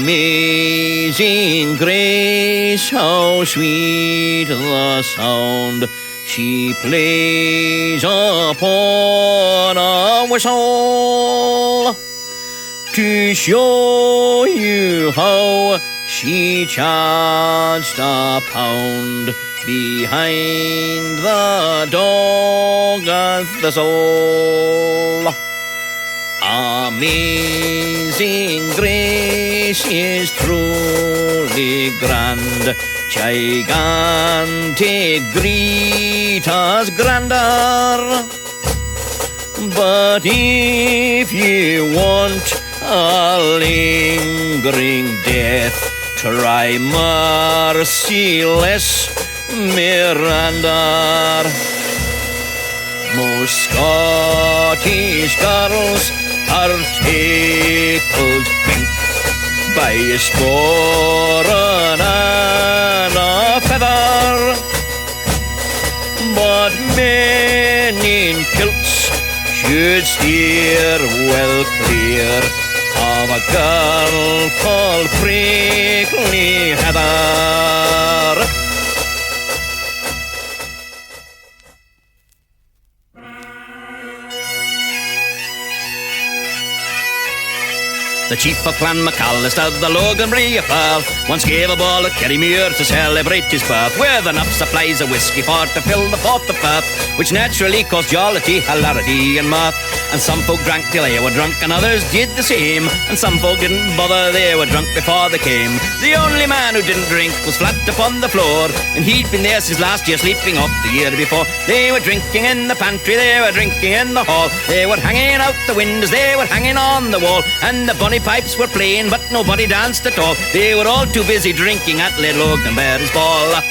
Amazing grace, how sweet the sound she plays upon a whistle, to show you how she charged £1 behind the dog and the soul. Amazing grace is truly grand, gigantic Greta's grander. But if you want a lingering death, try merciless Miranda. Most Scottish girls are tickled pink by a sporran and a feather, but men in kilts should steer well clear of a girl called Prickly Heather. The chief of Clan McAllister, the Loganbray of Perth, once gave a ball at Kerrymuir to celebrate his birth, with enough supplies of whiskey for to fill the port of Perth, which naturally caused jollity, hilarity and mirth. And some folk drank till they were drunk, and others did the same, and some folk didn't bother, they were drunk before they came. The only man who didn't drink was flat upon the floor, and he'd been there since last year, sleeping off the year before. They were drinking in the pantry, they were drinking in the hall, they were hanging out the windows, they were hanging on the wall, and the bonny pipes were playing, but nobody danced at all. They were all too busy drinking at Loganberry's ball.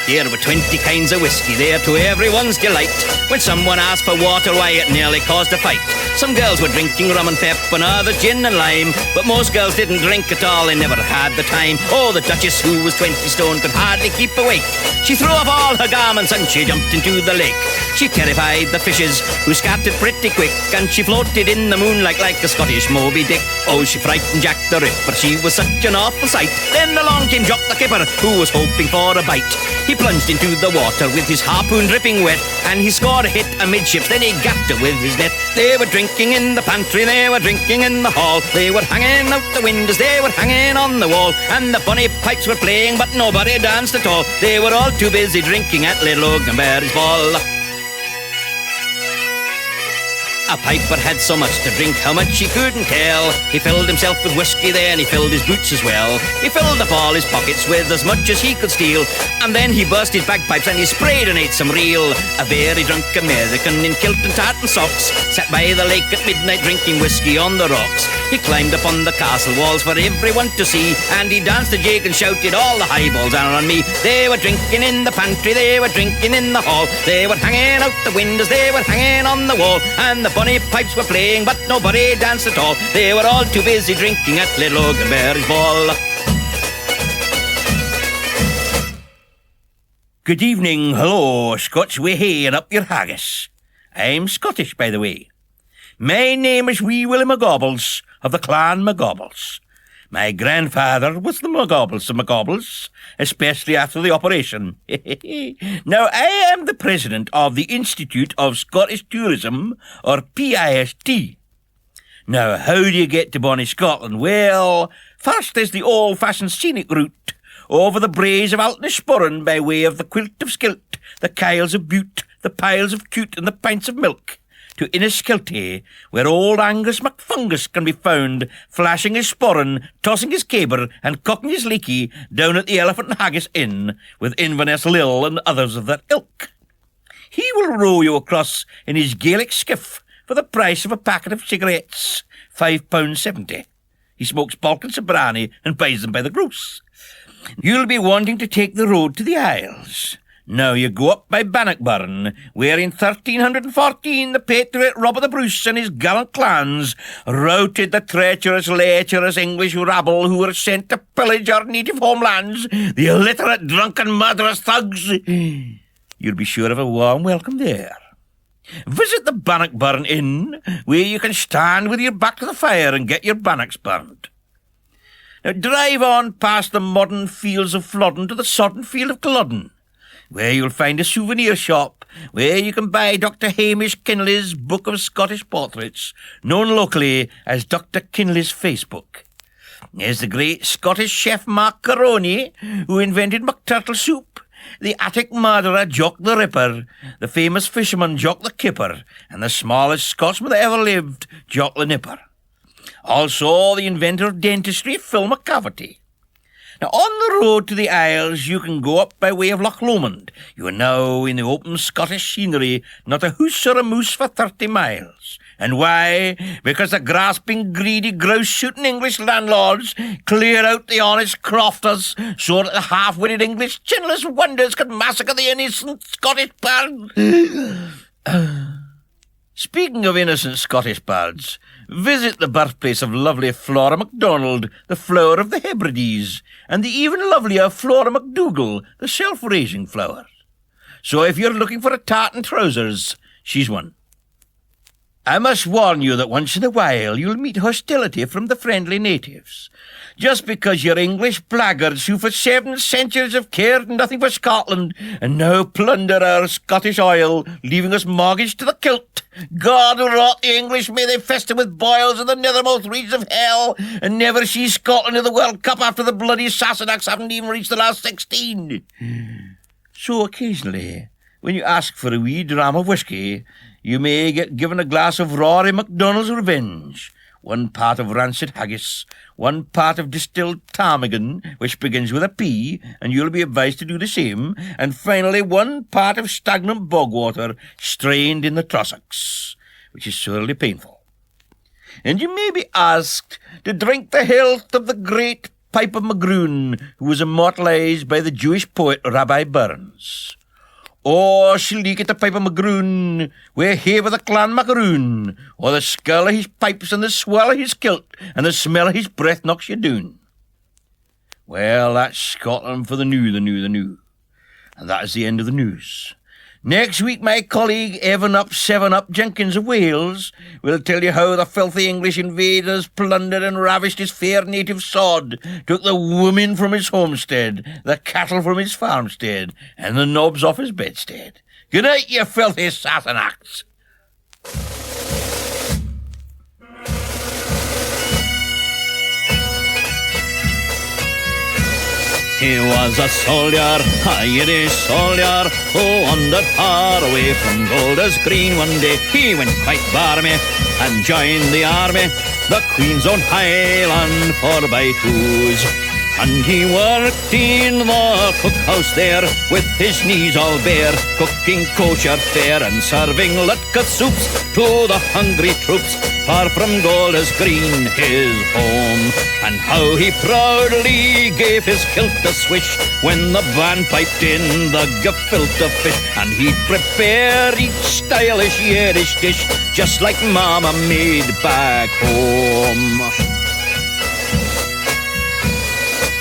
There were 20 kinds of whiskey there to everyone's delight. When someone asked for water, why, it nearly caused a fight. Some girls were drinking rum and pep and others gin and lime, but most girls didn't drink at all, they never had the time. Oh, the Duchess, who was 20 stone, could hardly keep awake. She threw off all her garments and she jumped into the lake. She terrified the fishes, who scattered pretty quick, and she floated in the moonlight like a Scottish Moby Dick. Oh, she frightened Jack the Ripper, she was such an awful sight. Then along came Jock the Kipper, who was hoping for a bite. He plunged into the water with his harpoon dripping wet, and he scored a hit amidships, then he gapped her with his net. They were drinking in the pantry, they were drinking in the hall, they were hanging out the windows, they were hanging on the wall, and the bonny pipes were playing, but nobody danced at all. They were all too busy drinking at Little Loganberry's ball. A piper had so much to drink, how much he couldn't tell. He filled himself with whiskey there, and he filled his boots as well. He filled up all his pockets with as much as he could steal, and then he burst his bagpipes and he sprayed and ate some reel. A very drunk American in kilt and tartan socks sat by the lake at midnight drinking whiskey on the rocks. He climbed up on the castle walls for everyone to see, and he danced a jig and shouted, all the highballs are on me. They were drinking in the pantry, they were drinking in the hall, they were hanging out the windows, they were hanging on the wall, and the bonny pipes were playing, but nobody danced at all. They were all too busy drinking at Little Loganberry's ball. Good evening, hello, Scotch way hey and up your haggis. I'm Scottish, by the way. My name is Wee Willie McGobbles of the Clan McGobbles. My grandfather was the McGobbles of McGobbles, especially after the operation. Now, I am the president of the Institute of Scottish Tourism, or PIST. Now, how do you get to bonny Scotland? Well, first there's the old-fashioned scenic route over the braes of Alton-y-Sporran by way of the Quilt of Skilt, the Kyles of Bute, the Piles of Cute and the Pints of Milk, to Inniskilty, where old Angus McFungus can be found, flashing his sporran, tossing his caber, and cocking his leaky down at the Elephant and Haggis Inn, with Inverness Lil and others of that ilk. He will row you across in his Gaelic skiff for the price of a packet of cigarettes, £5.70. He smokes Balkan Sobrani and buys them by the gross. You'll be wanting to take the road to the Isles. Now you go up by Bannockburn, where in 1314 the patriot Robert the Bruce and his gallant clans routed the treacherous, lecherous English rabble who were sent to pillage our native homelands, the illiterate, drunken, murderous thugs. You'll be sure of a warm welcome there. Visit the Bannockburn Inn, where you can stand with your back to the fire and get your bannocks burned. Now drive on past the modern fields of Flodden to the sodden field of Culloden, where you'll find a souvenir shop where you can buy Dr. Hamish Kinley's Book of Scottish Portraits, known locally as Dr. Kinley's Facebook. There's the great Scottish chef Mark Caroni, who invented McTurtle soup, the Attic murderer Jock the Ripper, the famous fisherman Jock the Kipper, and the smallest Scotsman that ever lived, Jock the Nipper. Also the inventor of dentistry, Phil McCafferty. Now, on the road to the Isles, you can go up by way of Loch Lomond. You are now in the open Scottish scenery, not a hoose or a moose for 30 miles. And why? Because the grasping, greedy, grouse-shooting English landlords clear out the honest crofters so that the half-witted English chinless wonders could massacre the innocent Scottish birds. Speaking of innocent Scottish birds, visit the birthplace of lovely Flora MacDonald, the flower of the Hebrides, and the even lovelier Flora MacDougall, the self-raising flower. So if you're looking for a tartan trousers, she's one. I must warn you that once in a while you'll meet hostility from the friendly natives. Just because you're English blackguards who for 7 centuries have cared nothing for Scotland and now plunder our Scottish oil, leaving us mortgaged to the kilt. God rot the English, may they fester with boils in the nethermost regions of hell and never see Scotland in the World Cup after the bloody Sassenachs haven't even reached the last 16. So occasionally, when you ask for a wee dram of whiskey, you may get given a glass of Rory MacDonald's Revenge, 1 part of rancid haggis, 1 part of distilled ptarmigan, which begins with a P, and you'll be advised to do the same, and finally 1 part of stagnant bog water strained in the Trossachs, which is sorely painful. And you may be asked to drink the health of the great Pipe of Magroon, who was immortalized by the Jewish poet Rabbi Burns. Or sleek at the Pipe of Magroon, where have the clan Macaroon, or the skull of his pipes and the swell of his kilt, and the smell of his breath knocks you down. Well, that's Scotland for the new. And that is the end of the news. Next week, my colleague Evan Up 7 Up Jenkins of Wales will tell you how the filthy English invaders plundered and ravished his fair native sod, took the women from his homestead, the cattle from his farmstead, and the knobs off his bedstead. Good night, you filthy Sassenachs. He was a soldier, a Irish soldier, who wandered far away from Golders Green one day. He went quite barmy and joined the army, the Queen's Own Highland 4x2s. And he worked in the cookhouse there, with his knees all bare, cooking kosher fare and serving Lutcut soups to the hungry troops, far from Golders Green, his home. And how he proudly gave his kilt a swish when the band piped in the gefilte fish, and he'd prepare each stylish Irish dish, just like Mama made back home.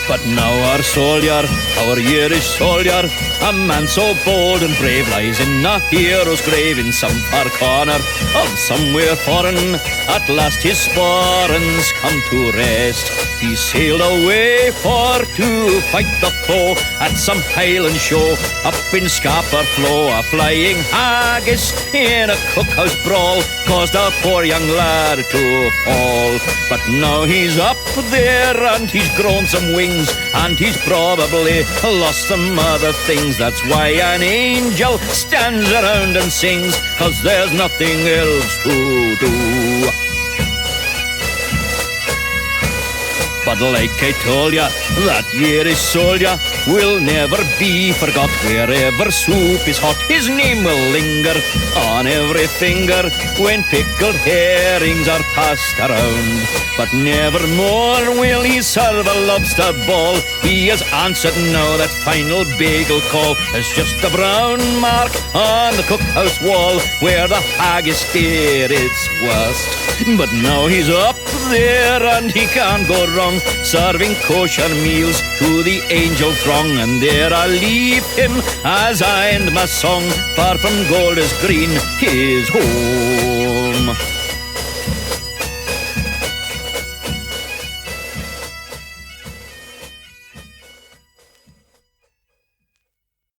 But now our soldier, our Irish soldier, a man so bold and brave, lies in a hero's grave in some far corner of somewhere foreign. At last his sporrans come to rest. He sailed away for to fight the foe at some Highland show up in Scapa Flow. A flying haggis in a cookhouse brawl caused a poor young lad to fall. But now he's up there and he's grown some wings, and he's probably lost some other things. That's why an angel stands around and sings, 'cause there's nothing else to do. But like I told ya, that Irish soldier will never be forgot. Wherever soup is hot, his name will linger on every finger when pickled herrings are passed around. But never more will he serve a lobster ball. He has answered now that final bagel call. It's just a brown mark on the cookhouse wall where the haggis did its worst. But now he's up there, and he can't go wrong, serving kosher meals to the angel throng. And there I'll leave him as I end my song. Far from gold is green his home.